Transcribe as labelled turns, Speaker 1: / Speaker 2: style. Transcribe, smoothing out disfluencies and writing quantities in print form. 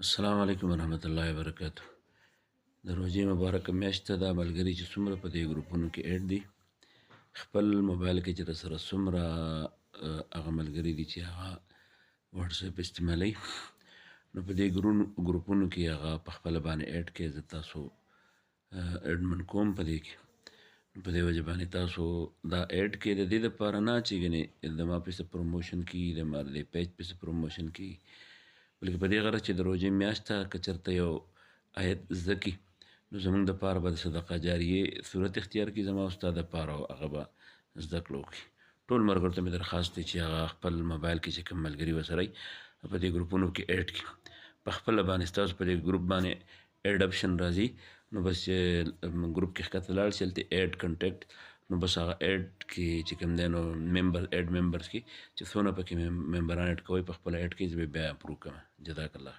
Speaker 1: السلام علیکم ورحمت الله وبرکاتہ. د روژې مبارکه میاشت ده. دا ملګري چې څومره په دې ګروپونو کې اډ دي، خپل موبایل کې چې درسره څومره هغه ملګري دي چې هغه واتساپ استعمالوي، نو په دې ګروپونو کې هغه په خپله باندې اډ کړئ. زه تاسو اډمن کوم په دې کې. نو په دې وجه باندې تاسو دا اډ کړئ. د دې دپاره نه چې ګنې زما پسې پروموشن کي، زما د دې پیج پسې پروموشن کي، بلکې په دې غرض چې د روژې میاشت ته که چېرته یو آیت زده کړي، نو زموږ دپاره به د صدقه جاریې صورت اختیار کړي زما او ستا دپاره، او هغه به زده کړه وکړي. ټول ملګرو ته مې درخواست دی چې هغه خپل موبایل کې چې کوم ملګري ورسره وي په دې ګروپونو کې اډ کړي. په خپله باندې ستاسو په دې ګروپ باندې اډ اپشن راځي، نو بس چې ګروپ کې ښکته لاړ شي هلته اډ کنټیکټ، نو بس هغه اډ کې چې کوم دی نو ممبر اډ ممبرس کې چې څونه پکې ممبران اډ کوئ په خپله اډ کې، زه به بیا اپروو کوم. جزاک الله.